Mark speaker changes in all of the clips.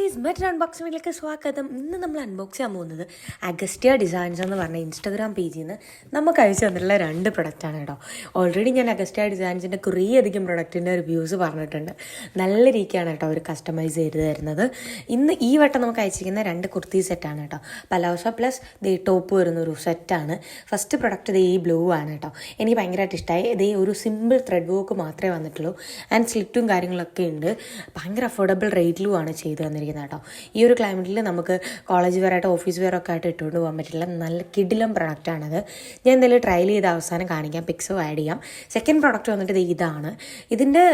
Speaker 1: Guys മറ്റൊരു അൺബോക്സിങ്ങിലേക്ക് സ്വാഗതം. ഇന്ന് നമ്മൾ അൺബോക്സ് ചെയ്യാൻ പോകുന്നത് അഗസ്റ്റിയ ഡിസൈൻസ് എന്ന് പറഞ്ഞ ഇൻസ്റ്റാഗ്രാം പേജിൽ നിന്ന് നമുക്ക് അയച്ചു തന്നിട്ടുള്ള 2 പ്രൊഡക്റ്റാണ് കേട്ടോ. ഓൾറെഡി ഞാൻ അഗസ്റ്റിയ ഡിസൈൻസിൻ്റെ കുറേ അധികം പ്രൊഡക്റ്റിൻ്റെ റിവ്യൂസ് പറഞ്ഞിട്ടുണ്ട്. നല്ല രീതിക്കാണ് കേട്ടോ അവർ കസ്റ്റമൈസ് ചെയ്ത് തരുന്നത്. ഇന്ന് ഈ വട്ടം നമുക്ക് അയച്ചിരിക്കുന്ന 2 കുർത്തി സെറ്റാണ് കേട്ടോ. പലാസ പ്ലസ് ടോപ്പ് വരുന്നൊരു സെറ്റാണ്. ഫസ്റ്റ് പ്രൊഡക്റ്റ് ഈ ബ്ലൂ ആണ് കേട്ടോ. എനിക്ക് ഭയങ്കരമായിട്ട് ഇഷ്ടമായി. ഒരു സിമ്പിൾ ത്രെഡ് വർക്ക് മാത്രമേ വന്നിട്ടുള്ളൂ. ആൻഡ് സ്ലിറ്റും കാര്യങ്ങളൊക്കെ ഉണ്ട്. ഭയങ്കര അഫോർഡബിൾ റേറ്റിലുമാണ് ചെയ്ത് തന്നിരിക്കുന്നത് കേട്ടോ. ഈ ഒരു ക്ലൈമറ്റിൽ നമുക്ക് കോളേജ് വെയർ ആയിട്ട് ഓഫീസ് വെയർ ഒക്കെ ആയിട്ട് ഇട്ടുകൊണ്ട് പോകാൻ പറ്റില്ല. നല്ല കിടിലം പ്രൊഡക്റ്റാണത്. ഞാൻ എന്തായാലും ട്രയൽ ചെയ്ത് അവസാനം കാണിക്കാം, പിക്സോ ആഡ് ചെയ്യാം. സെക്കൻഡ് പ്രൊഡക്റ്റ് വന്നിട്ട് ഇതാണ്. ഇതിൻ്റെ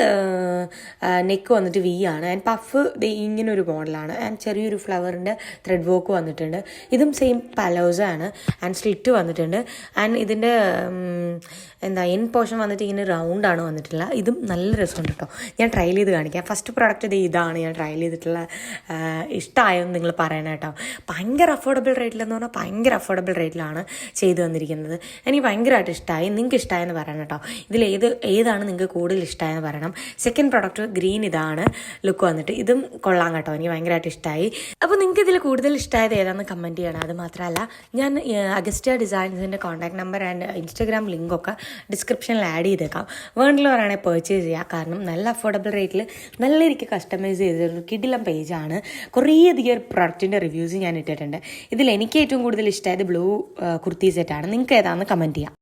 Speaker 1: നെക്ക് വന്നിട്ട് വി ആണ്. ആൻഡ് പഫ് ഇങ്ങനെ ഒരു മോഡലാണ്. ആൻഡ് ചെറിയൊരു ഫ്ലവറിൻ്റെ ത്രെഡ് വർക്ക് വന്നിട്ടുണ്ട്. ഇതും സെയിം പലോസ ആണ്. ആൻഡ് സ്ലിറ്റ് വന്നിട്ടുണ്ട്. ആൻഡ് ഇതിൻ്റെ എൻ പോർഷൻ വന്നിട്ട് ഇങ്ങനെ റൗണ്ടാണ് വന്നിട്ടില്ല. ഇതും നല്ല രസമുണ്ട് കേട്ടോ. ഞാൻ ട്രയൽ ചെയ്ത് കാണിക്കാം. ഫസ്റ്റ് പ്രൊഡക്റ്റ് ഇതാണ് ഞാൻ ട്രയൽ ചെയ്തിട്ടുള്ള. ഇഷ്ടമായെന്ന് നിങ്ങൾ പറയണം കേട്ടോ. ഭയങ്കര അഫോർഡബിൾ റേറ്റിലെന്ന് പറഞ്ഞാൽ ഭയങ്കര അഫോർഡബിൾ റേറ്റിലാണ് ചെയ്തു തന്നിരിക്കുന്നത്. എനിക്ക് ഭയങ്കരമായിട്ട് ഇഷ്ടമായി. നിങ്ങൾക്ക് ഇഷ്ടമായെന്ന് പറയണം കേട്ടോ. ഏതാണ് നിങ്ങൾക്ക് കൂടുതൽ ഇഷ്ടമായെന്ന് പറയണം. സെക്കൻഡ് പ്രൊഡക്റ്റ് ഗ്രീൻ ഇതാണ് ലുക്ക് വന്നിട്ട്. ഇതും കൊള്ളാം കേട്ടോ. എനിക്ക് ഭയങ്കരമായിട്ട് ഇഷ്ടമായി. അപ്പോൾ നിങ്ങൾക്ക് ഇതിൽ കൂടുതൽ ഇഷ്ടമായത് ഏതാണെന്ന് കമൻറ്റ് ചെയ്യണം. അത് മാത്രമല്ല ഞാൻ അഗസ്റ്റിയ ഡിസൈൻസിൻ്റെ കോൺടാക്ട് നമ്പർ ആൻഡ് ഇൻസ്റ്റാഗ്രാം ലിങ്കൊക്കെ ഡിസ്ക്രിപ്ഷനിൽ ആഡ് ചെയ്തേക്കാം. വേണ്ടിയുള്ളവരാണെങ്കിൽ പർച്ചേസ് ചെയ്യുക. കാരണം നല്ല അഫോർഡബിൾ റേറ്റിൽ നല്ല രീതിക്ക് കസ്റ്റമൈസ് ചെയ്തൊരു കിടിലം പേജാണ്. കുറേയധികം പ്രൊഡക്റ്റിൻ്റെ റിവ്യൂസ് ഞാൻ ഇട്ടിട്ടുണ്ട്. ഇതിൽ എനിക്ക് ഏറ്റവും കൂടുതൽ ഇഷ്ടമായത് ബ്ലൂ കുർത്തി സെറ്റാണ്. നിങ്ങൾക്ക് ഏതാണെന്ന് കമൻറ്റ് ചെയ്യാം.